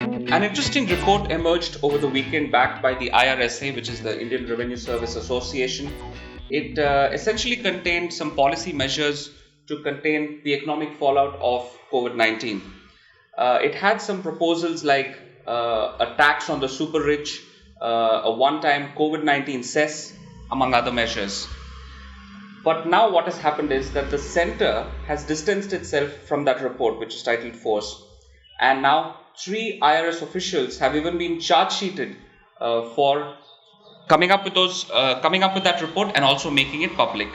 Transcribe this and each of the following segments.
An interesting report emerged over the weekend backed by the IRSA, which is the Indian Revenue Service Association. It essentially contained some policy measures to contain the economic fallout of COVID 19. It had some proposals like a tax on the super rich, a one time COVID 19 cess, among other measures. But now, what has happened is that the center has distanced itself from that report, which is titled Force. And now, three IRS officials have even been charge sheeted for coming up with that report and also making it public.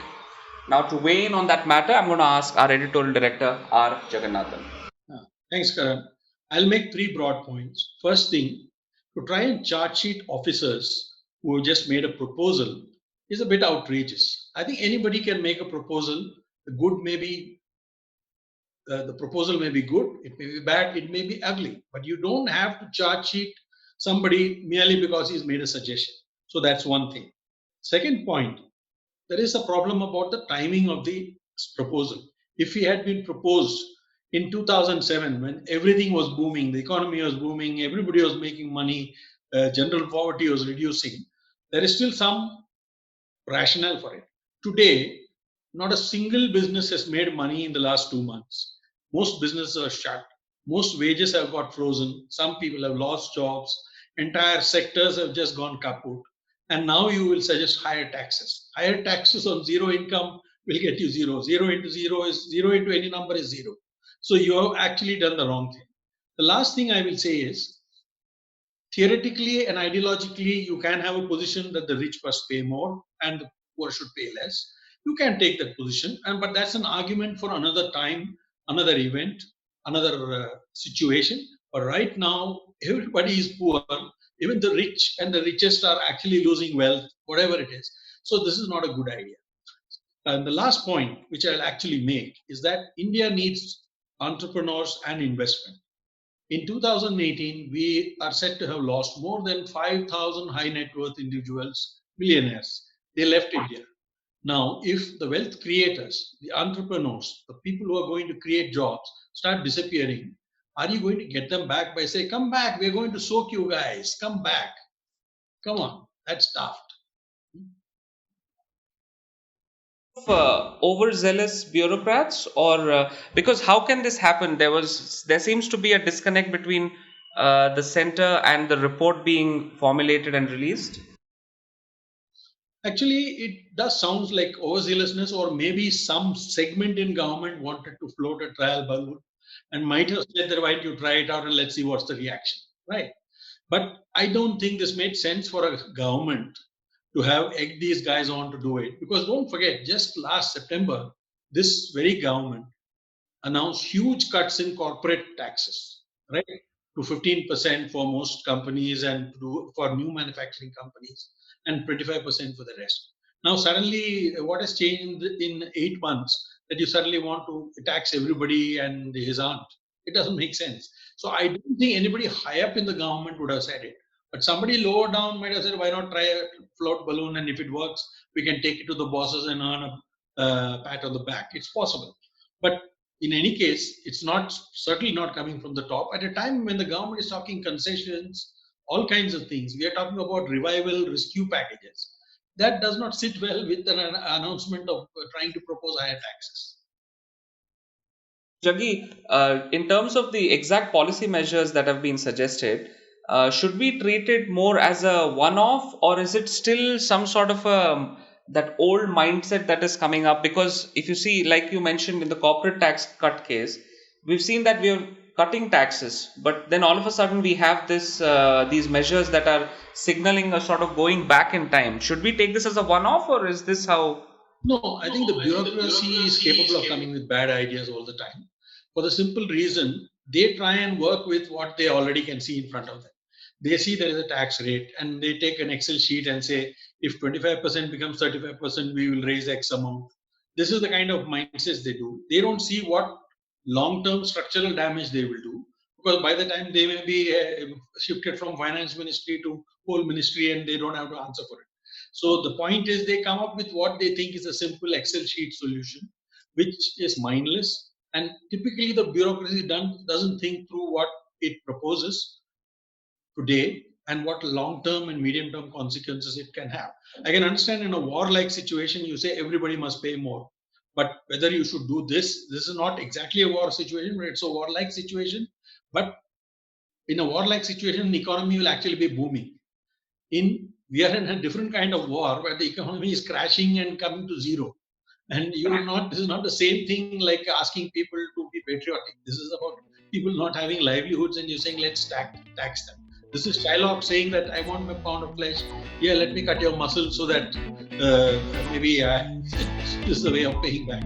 Now, to weigh in on that matter, I'm going to ask our editorial director, R. Jagannathan. Thanks, Karan. I'll make three broad points. First thing, to try and charge sheet officers who have just made a proposal is a bit outrageous. I think anybody can make a proposal. The proposal may be good, it may be bad, it may be ugly, but you don't have to charge sheet somebody merely because he's made a suggestion. So that's one thing. Second point, there is a problem about the timing of the proposal. If he had been proposed in 2007, when everything was booming, the economy was booming, everybody was making money, general poverty was reducing, there is still some rationale for it. Today, not a single business has made money in the last 2 months. Most businesses are shut. Most wages have got frozen. Some people have lost jobs. Entire sectors have just gone kaput. And now you will suggest higher taxes. Higher taxes on zero income will get you zero. Zero into zero is zero into any number is zero. So you have actually done the wrong thing. The last thing I will say is theoretically and ideologically, you can have a position that the rich must pay more and the poor should pay less. You can take that position, but that's an argument for another time, another event, another situation. But right now, everybody is poor. Even the rich and the richest are actually losing wealth, whatever it is. So this is not a good idea. And the last point, which I'll actually make, is that India needs entrepreneurs and investment. In 2018, we are said to have lost more than 5,000 high net worth individuals, millionaires. They left India. Now, if the wealth creators, the entrepreneurs, the people who are going to create jobs start disappearing, are you going to get them back by saying, come back, we're going to soak you guys, come back? Come on, that's daft. Overzealous bureaucrats, or because how can this happen? There seems to be a disconnect between the center and the report being formulated and released. Actually, it does sound like overzealousness, or maybe some segment in government wanted to float a trial balloon and might have said that why don't you try it out and let's see what's the reaction, right? But I don't think this made sense for a government to have egged these guys on to do it. Because don't forget, just last September, this very government announced huge cuts in corporate taxes, right? To 15% for most companies and for new manufacturing companies, and 25% for the rest. Now, suddenly, what has changed in 8 months that you suddenly want to tax everybody and his aunt? It doesn't make sense. So, I don't think anybody high up in the government would have said it. But somebody lower down might have said, why not try a float balloon? And if it works, we can take it to the bosses and earn a pat on the back. It's possible. But in any case, it's not certainly not coming from the top at a time when the government is talking concessions, all kinds of things. We are talking about revival rescue packages. That does not sit well with an announcement of trying to propose higher taxes. Jaggi, in terms of the exact policy measures that have been suggested, should we treat it more as a one-off, or is it still some sort of that old mindset that is coming up? Because if you see, like you mentioned in the corporate tax cut case, we've seen that we are cutting taxes, but then all of a sudden we have these measures that are signaling a sort of going back in time. Should we take this as a one-off, or is this how? No, I think the bureaucracy is capable of coming with bad ideas all the time. For the simple reason, they try and work with what they already can see in front of them. They see there is a tax rate and they take an Excel sheet and say, if 25% becomes 35%, we will raise X amount. This is the kind of mindsets they do. They don't see what long term structural damage they will do, because by the time they may be shifted from finance ministry to whole ministry and they don't have to answer for it. So the point is they come up with what they think is a simple Excel sheet solution, which is mindless. And typically the bureaucracy doesn't think through what it proposes. today and what long-term and medium-term consequences it can have. I can understand in a war-like situation, you say everybody must pay more. But whether you should do this is not exactly a war situation, but it's a war-like situation. But in a war-like situation, the economy will actually be booming. We are in a different kind of war where the economy is crashing and coming to zero. And this is not the same thing like asking people to be patriotic. This is about people not having livelihoods and you're saying, let's tax them. This is Shylock saying that I want my pound of flesh. Yeah, let me cut your muscle so that maybe this is the way of paying back.